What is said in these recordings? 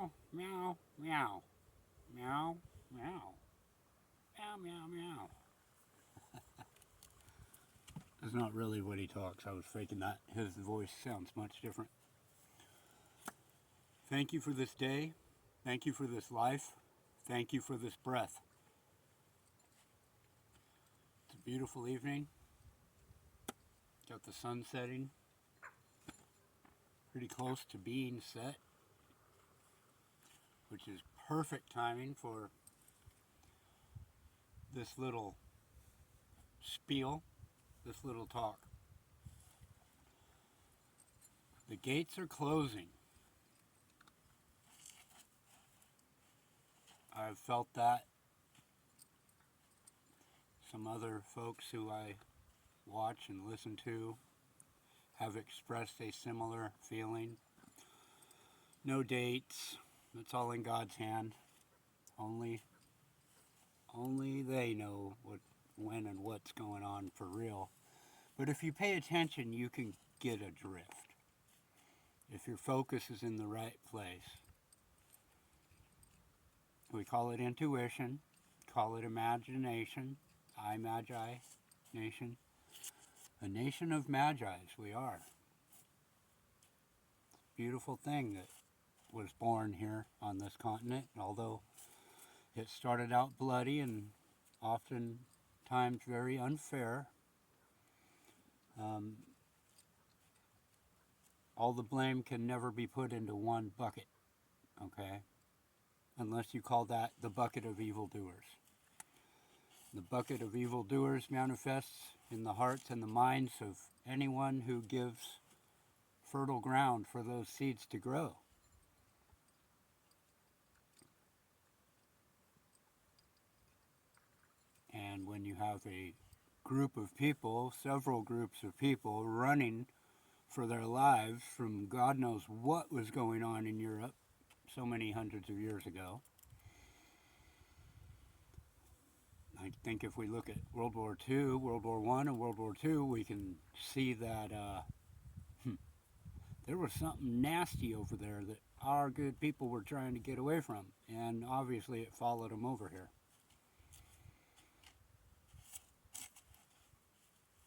Meow, meow, meow, meow, meow, meow, meow, meow. That's not really what he talks. I was faking that. His voice sounds much different. Thank you for this day. Thank you for this life. Thank you for this breath. It's a beautiful evening. Got the sun setting. Pretty close to being set, which is perfect timing for this little spiel, this little talk. The gates are closing. I've felt that. Some other folks who I watch and listen to have expressed a similar feeling. No dates. It's all in God's hand. Only they know what, when, and what's going on for real. But if you pay attention, you can get a drift. If your focus is in the right place. We call it intuition, call it imagination, nation. A nation of magi's we are. Beautiful thing that was born here on this continent, although it started out bloody and oftentimes very unfair. All the blame can never be put into one bucket, okay? Unless you call that the bucket of evildoers. The bucket of evildoers manifests in the hearts and the minds of anyone who gives fertile ground for those seeds to grow. And when you have a group of people, several groups of people running for their lives from God knows what was going on in Europe so many hundreds of years ago. I think if we look at World War II, World War I, and World War II, we can see that there was something nasty over there that our good people were trying to get away from. And obviously it followed them over here.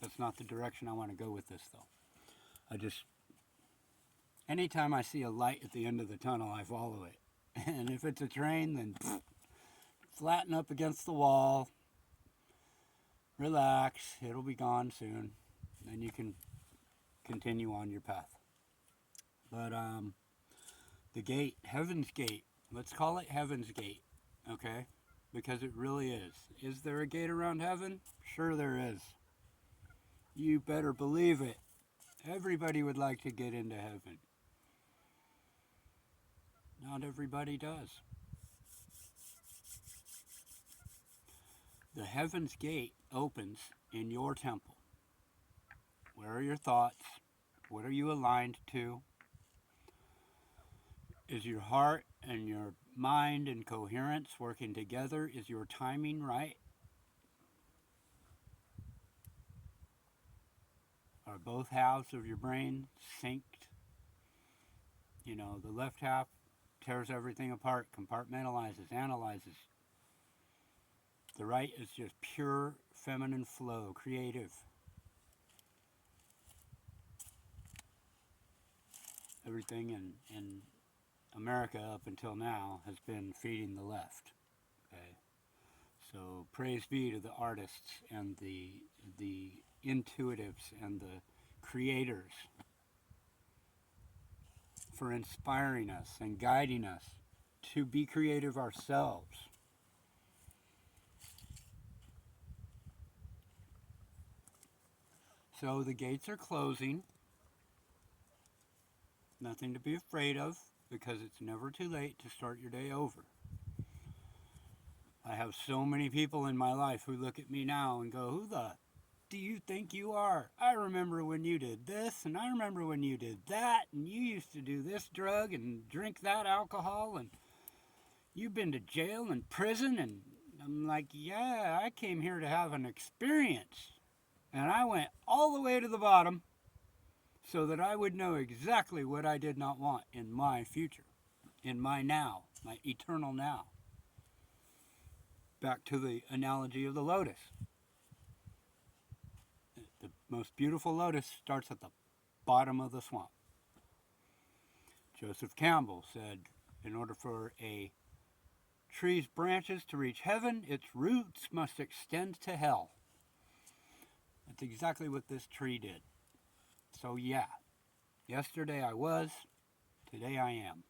That's not the direction I want to go with this, though. Anytime I see a light at the end of the tunnel, I follow it. And if it's a train, then flatten up against the wall, relax, it'll be gone soon. Then you can continue on your path. But the gate, Heaven's Gate, let's call it Heaven's Gate, okay? Because it really is. Is there a gate around heaven? Sure there is. You better believe it. Everybody would like to get into heaven. Not everybody does. The Heaven's Gate opens in your temple. Where are your thoughts? What are you aligned to? Is your heart and your mind and coherence working together? Is your timing right? Are both halves of your brain synced? You know, the left half tears everything apart, compartmentalizes, analyzes. The right is just pure feminine flow, creative. Everything in America up until now has been feeding the left. Okay, so praise be to the artists and the intuitives and the creators for inspiring us and guiding us to be creative ourselves. So the gates are closing. Nothing to be afraid of, because it's never too late to start your day over. I have so many people in my life who look at me now and go, who the do you think you are? I remember when you did this, and I remember when you did that, and you used to do this drug and drink that alcohol, and you've been to jail and prison. And I'm like, yeah, I came here to have an experience. And I went all the way to the bottom so that I would know exactly what I did not want in my future. in my now, my eternal now. Back to the analogy of the lotus. The most beautiful lotus starts at the bottom of the swamp. Joseph Campbell said, in order for a tree's branches to reach heaven, its roots must extend to hell. That's exactly what this tree did. So yeah, yesterday I was, today I am.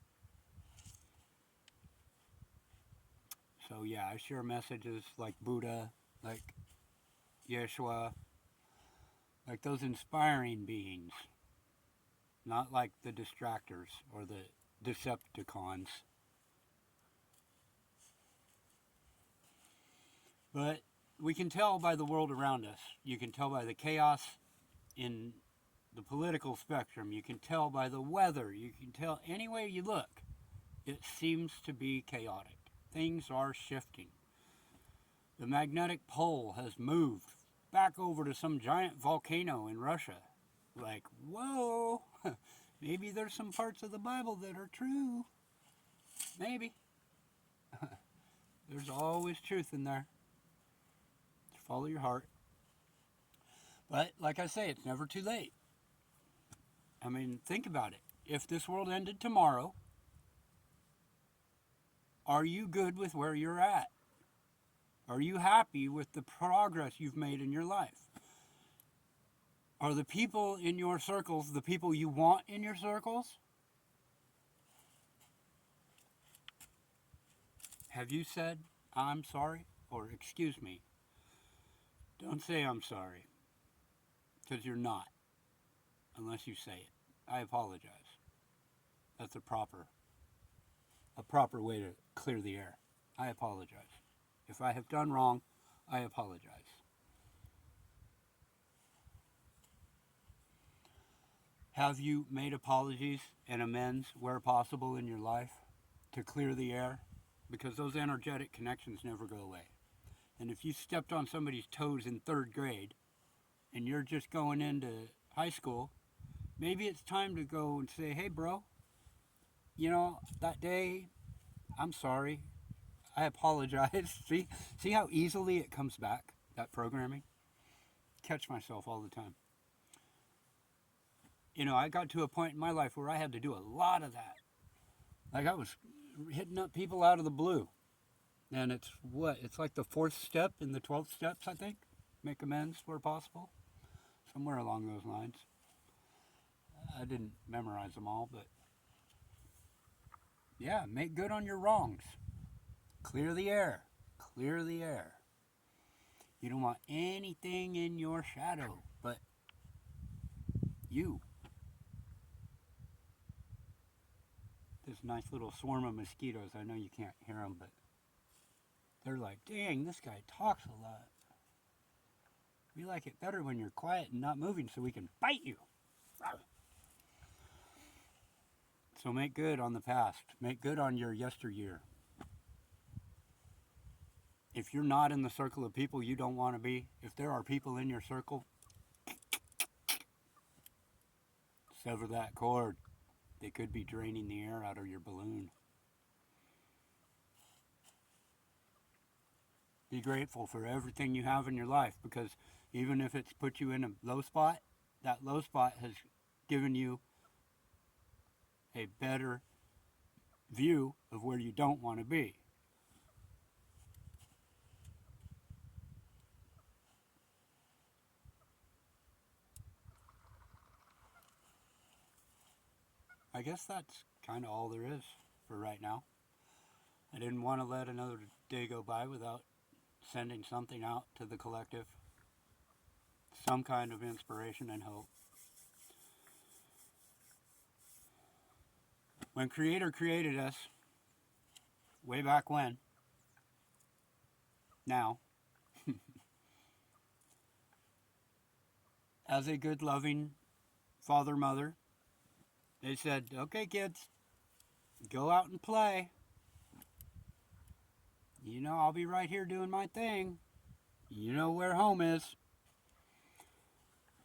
So yeah, I share messages like Buddha, like Yeshua, like those inspiring beings, not like the distractors or the Decepticons. But we can tell by the world around us. You can tell by the chaos in the political spectrum. You can tell by the weather. You can tell any way you look. It seems to be chaotic. Things are shifting. The magnetic pole has moved back over to some giant volcano in Russia. Like, whoa, maybe there's some parts of the Bible that are true. Maybe. There's always truth in there. Just follow your heart. But like I say, it's never too late. I mean, think about it. If this world ended tomorrow, are you good with where you're at? Are you happy with the progress you've made in your life? Are the people in your circles the people you want in your circles? Have you said, I'm sorry, or excuse me? Don't say I'm sorry, because you're not, unless you say it. I apologize. That's a proper way to clear the air. I apologize. If I have done wrong, I apologize. Have you made apologies and amends where possible in your life to clear the air? Because those energetic connections never go away. And if you stepped on somebody's toes in 3rd grade and you're just going into high school, maybe it's time to go and say, hey, bro, you know, that day, I'm sorry. I apologize. See how easily it comes back, that programming? Catch myself all the time. You know, I got to a point in my life where I had to do a lot of that. Like I was hitting up people out of the blue. And it's what? It's like the 4th step in the 12 steps, I think. Make amends where possible. Somewhere along those lines. I didn't memorize them all, but yeah, make good on your wrongs. Clear the air. Clear the air. You don't want anything in your shadow but you. This nice little swarm of mosquitoes. I know you can't hear them, but they're like, dang, this guy talks a lot. We like it better when you're quiet and not moving so we can bite you. So make good on the past. Make good on your yesteryear. If you're not in the circle of people you don't want to be, if there are people in your circle, sever that cord. They could be draining the air out of your balloon. Be grateful for everything you have in your life, because even if it's put you in a low spot, that low spot has given you a better view of where you don't want to be. I guess that's kind of all there is for right now. I didn't want to let another day go by without sending something out to the collective. Some kind of inspiration and hope. When Creator created us, way back when, now, as a good loving father, mother, they said, okay kids, go out and play. You know, I'll be right here doing my thing. You know where home is.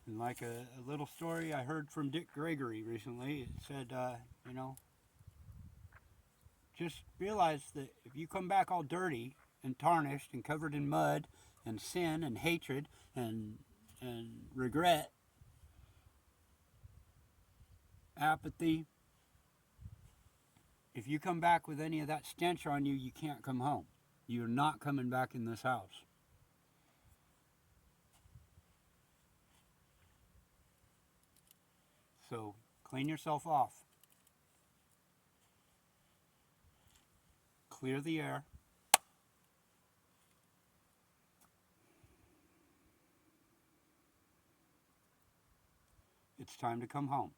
And like a little story I heard from Dick Gregory recently, it said, you know, just realize that if you come back all dirty and tarnished and covered in mud and sin and hatred and regret, apathy, if you come back with any of that stench on you, you can't come home. You're not coming back in this house. So clean yourself off. Clear the air. It's time to come home.